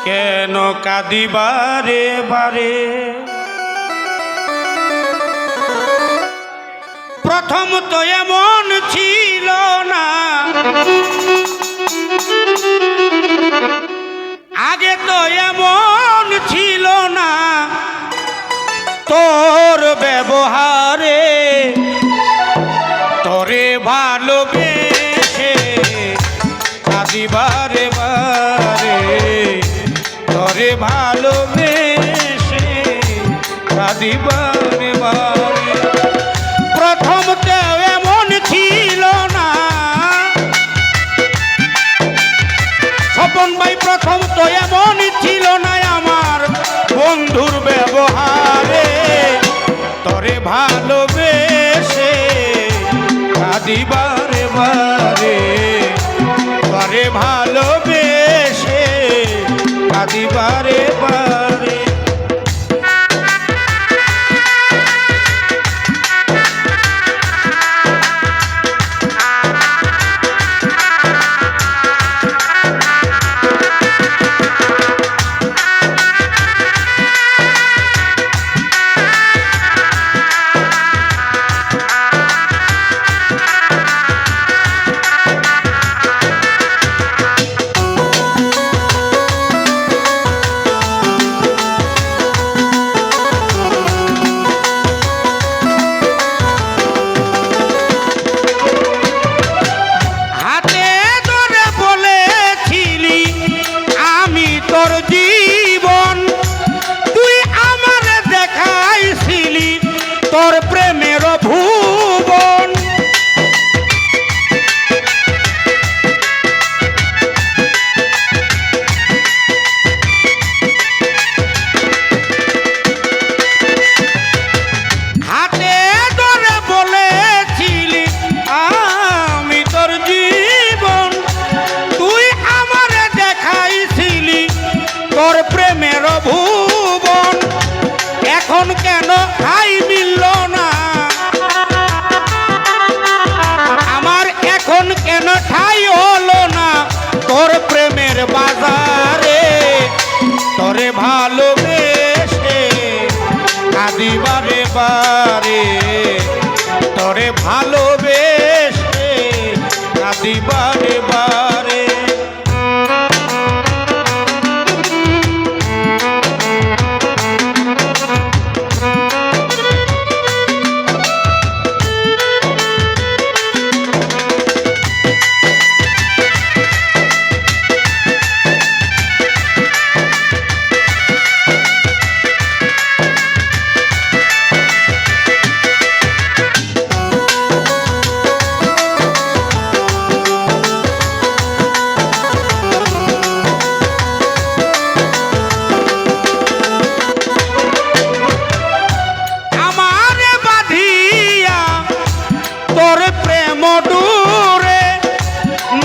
কেন কাঁদি বারে বারে? প্রথম তো এমন ছিল না, আগে তো এমন ছিল না তোর ব্যবহারে। তোরে ভালোবেসে কাঁদি বারে বারে, তোরে ভালোবেসে কাঁদি বারে বারে। প্রথম তো এমন ছিল না, স্বপন ভাই প্রথম তো এমন ছিল না আমার বন্ধুর ব্যবহারে। তোরে ভালোবেসে কাঁদি বারে বারে, তোরে ভালোবেসে কাঁদি বারে বারে। তোর প্রেমের ভুবন হাতে ধরে বলেছিলি আমি তোর জীবন, তুই আমারে দেখাইছিলি তোর প্রেমের ভুবন। এখন কেন হাই মিলল না আমার, এখন কেন ঠাই হলো না তোর প্রেমের বাজারে। তোরে ভালোবেসে কাঁদি বারে বারে, তোরে ভালোবেসে কাঁদি বারে বারে।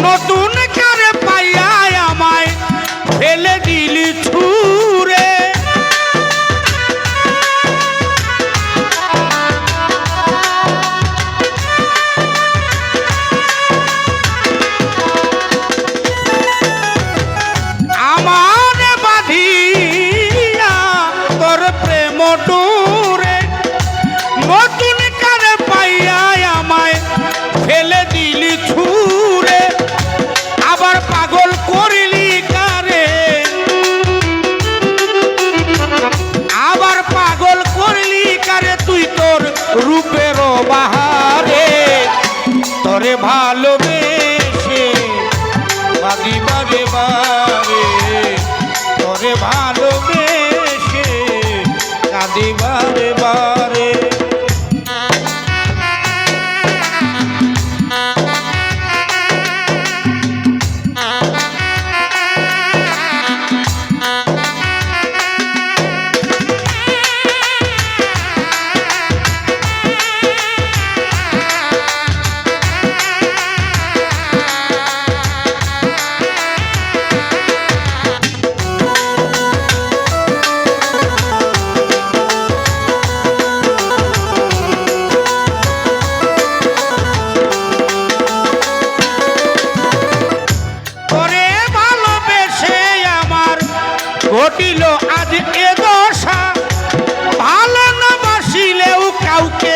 নতুন করে পাইয়া আমায় ফেলে দিলি ছুঁড়ে। আমার বাঁধিয়া তোর প্রেম ডোরে, নতুন করে পাইয়া আমায় ফেলে দিলি ছুঁড়ে। আবার পাগল করিলি কারে, আবার পাগল করলি কারে তুই তোর রূপের বাহারে। তোরে ভালোবেসে কাঁদি বারে বারে, তোরে ভালোবেসে কাঁদি বারে বারে। ঘটিল আজ এ দশা, ভালো না বাসিলেও কাউকে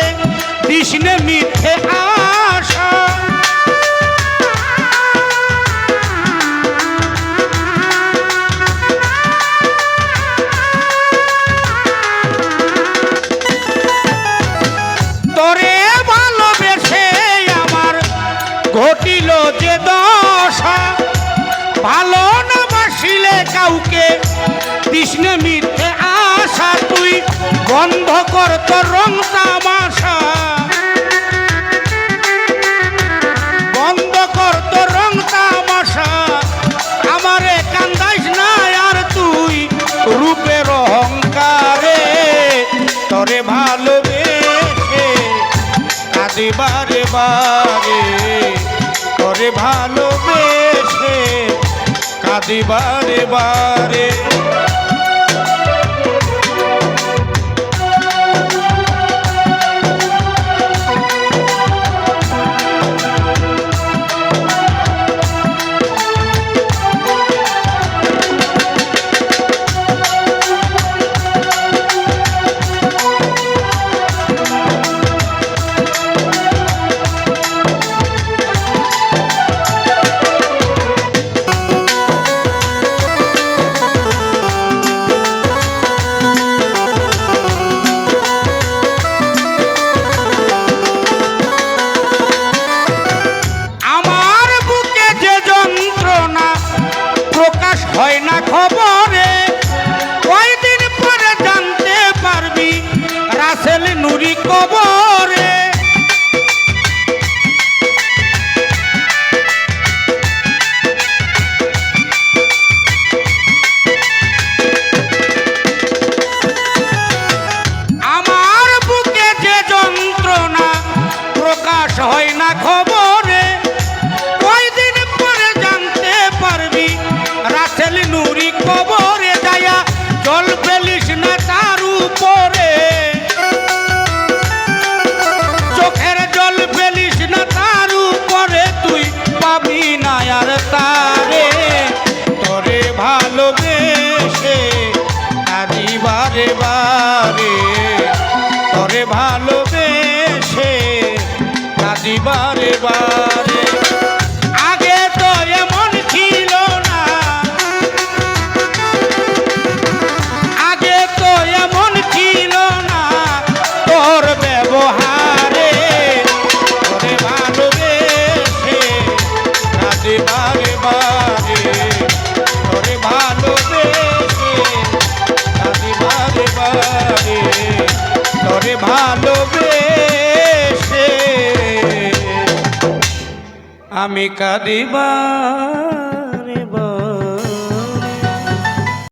কৃষ্ণে মিথ্যে আশা। তোরে ভালোবেসে আমার ঘটিল যে দশা, ভালো না বাসিলে কাউকে কৃষ্ণে মিথ্যে আশা। তুই বন্ধ কর তোর রং তামাশা, বন্ধ কর তোর রং তামাশা, আমারে কান্দাইস না আর তুই রূপের অহংকারে। তোরে ভালোবেসে কাঁদি বারে বারে, তোরে ভালোবেসে কাঁদি বারে বারে। হয় না খবরে, কয়দিন পরে জানতে পারবি রাসেল নুরি কবরে। আমার বুকে যে যন্ত্রণা প্রকাশ হয় না খবরে, কয়দিন পরে জানতে পারবি রাসেল নুরি কবরে। যায়া জল ফেলিস না তার উপরে, চোখের জল ফেলিস না তার উপরে, তুই পাবি না আর তারে। তোরে ভালোবেসে কাঁদি বারে বারে, তোরে ভালোবেসে কাঁদি বারে বারে। আগে তো এমন ছিল না, আগে তো এমন ছিল না তোর ব্যবহারে। তোরে ভালোবেসে কাঁদি বারে বারে, তোরে ভালোবেসে কাঁদি বারে বারে, তোরে ভালোবেসে আমি কাঁদি বারে।